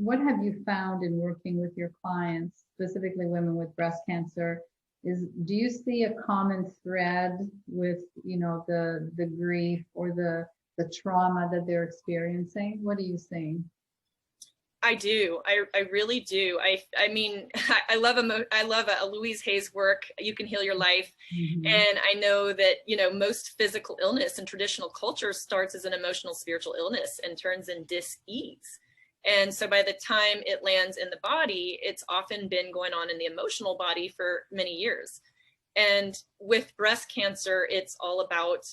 what have you found in working with your clients, specifically women with breast cancer? Do you see a common thread with, the grief or the trauma that they're experiencing? What are you seeing? I do. I really do. I mean, I love Louise Hay's work, You Can Heal Your Life. Mm-hmm. And I know that, most physical illness in traditional culture starts as an emotional, spiritual illness and turns in dis-ease. And so by the time it lands in the body, it's often been going on in the emotional body for many years. And with breast cancer, it's all about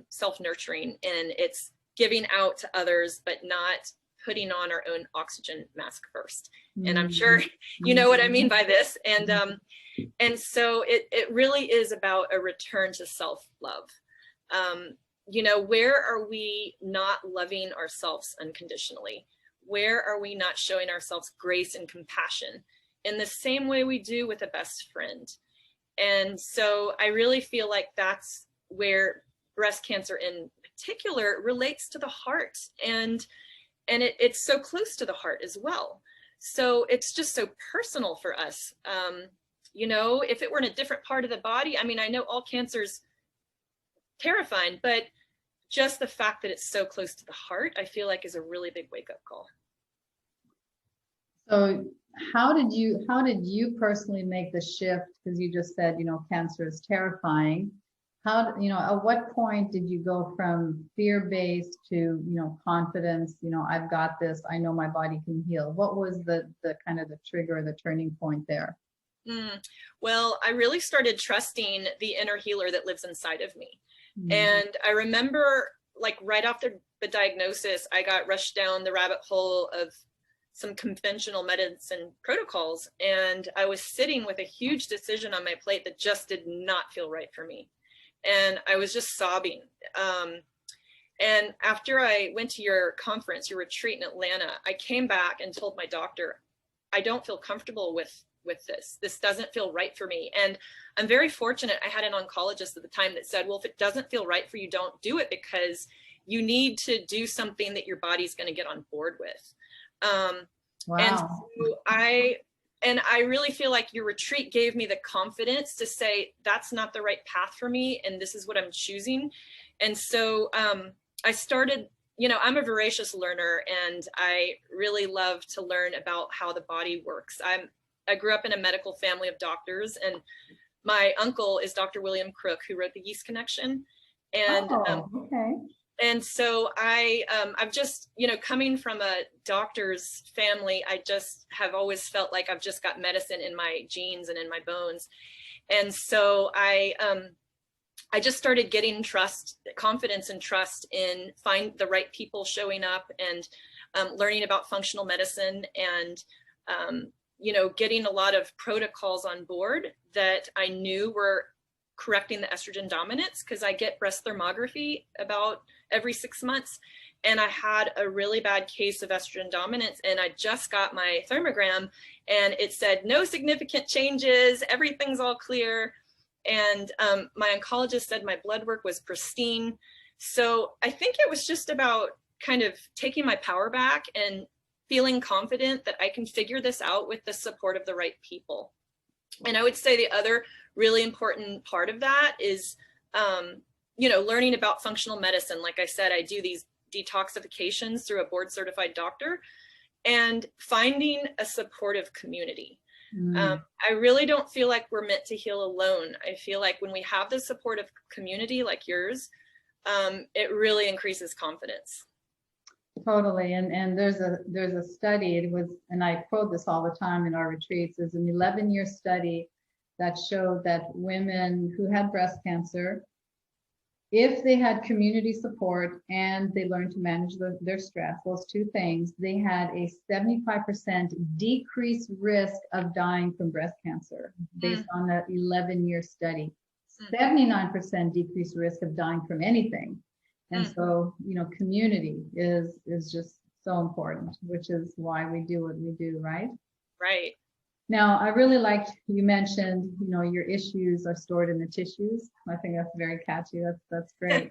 self-nurturing, and it's giving out to others, but not putting on our own oxygen mask first. And I'm sure you know what I mean by this. And so it really is about a return to self-love. Where are we not loving ourselves unconditionally? Where are we not showing ourselves grace and compassion in the same way we do with a best friend? And so I really feel like that's where breast cancer in particular relates to the heart, and it's so close to the heart as well. So it's just so personal for us. If it were in a different part of the body, I mean, I know all cancer's terrifying, but just the fact that it's so close to the heart, I feel like is a really big wake-up call. So how did you personally make the shift? Because you just said, cancer is terrifying. At what point did you go from fear-based to, confidence, I've got this, I know my body can heal? What was the kind of the trigger, the turning point there? Well, I really started trusting the inner healer that lives inside of me. And I remember, like, right after the diagnosis, I got rushed down the rabbit hole of some conventional medicine protocols, and I was sitting with a huge decision on my plate that just did not feel right for me. And I was just sobbing. And after I went to your conference, your retreat in Atlanta, I came back and told my doctor, I don't feel comfortable with this. This doesn't feel right for me. And I'm very fortunate. I had an oncologist at the time that said, well, if it doesn't feel right for you, don't do it, because you need to do something that your body's going to get on board with. Wow. And so I really feel like your retreat gave me the confidence to say, that's not the right path for me, and this is what I'm choosing. And so I started, I'm a voracious learner, and I really love to learn about how the body works. I grew up in a medical family of doctors, and my uncle is Dr. William Crook, who wrote The Yeast Connection. And okay. And so I've just, coming from a doctor's family, I just have always felt like I've just got medicine in my genes and in my bones. And so I just started getting confidence and trust in find the right people showing up, and learning about functional medicine, and, getting a lot of protocols on board that I knew were correcting the estrogen dominance, because I get breast thermography about every 6 months, and I had a really bad case of estrogen dominance, and I just got my thermogram, and it said no significant changes, everything's all clear. And my oncologist said my blood work was pristine. So I think it was just about kind of taking my power back and feeling confident that I can figure this out with the support of the right people. And I would say the other really important part of that is, learning about functional medicine. Like I said, I do these detoxifications through a board certified doctor, and finding a supportive community. I really don't feel like we're meant to heal alone. I feel like when we have the supportive community like yours, it really increases confidence. Totally. And there's a study, and I quote this all the time in our retreats, is an 11-year study that showed that women who had breast cancer, if they had community support and they learned to manage their stress, those two things, they had a 75% decreased risk of dying from breast cancer based on that 11-year study. 79% decreased risk of dying from anything. And so, community is just so important, which is why we do what we do, right? Right. Now, I really liked, you mentioned, your issues are stored in the tissues. I think that's very catchy. That's great.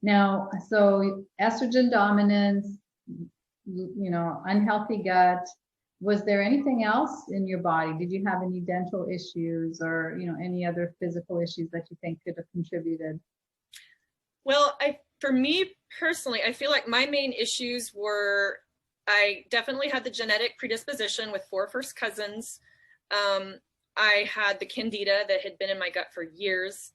Now, so estrogen dominance, you know, unhealthy gut. Was there anything else in your body? Did you have any dental issues or, you know, any other physical issues that you think could have contributed? Well, for me personally, I feel like my main issues were I definitely had the genetic predisposition with 4 first cousins. I had the candida that had been in my gut for years.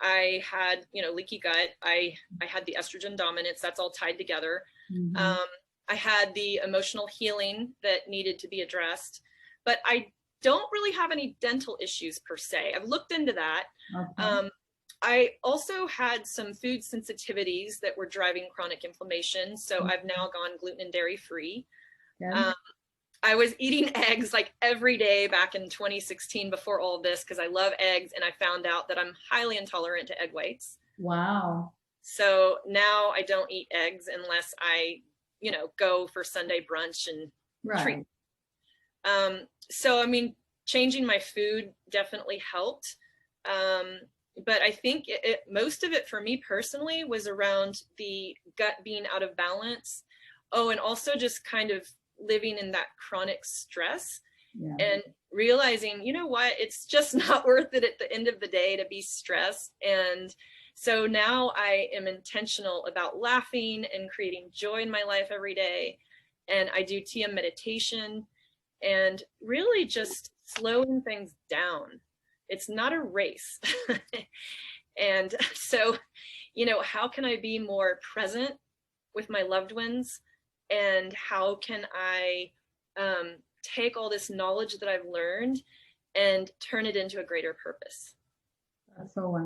I had, you know, leaky gut. I had the estrogen dominance. That's all tied together. Mm-hmm. I had the emotional healing that needed to be addressed, but I don't really have any dental issues per se. I've looked into that. Okay. I also had some food sensitivities that were driving chronic inflammation. So I've now gone gluten and dairy free. Good. I was eating eggs like every day back in 2016 before all of this because I love eggs, and I found out that I'm highly intolerant to egg whites. Wow. So now I don't eat eggs unless I, you know, go for Sunday brunch and treat. Right. So, I mean, changing my food definitely helped. But I think most of it for me personally was around the gut being out of balance. Oh, and also just kind of living in that chronic stress Yeah. and realizing, you know what, it's just not worth it at the end of the day to be stressed. And so now I am intentional about laughing and creating joy in my life every day. And I do TM meditation and really just slowing things down. It's not a race. And so, you know, how can I be more present with my loved ones? And how can I take all this knowledge that I've learned and turn it into a greater purpose? That's so wonderful.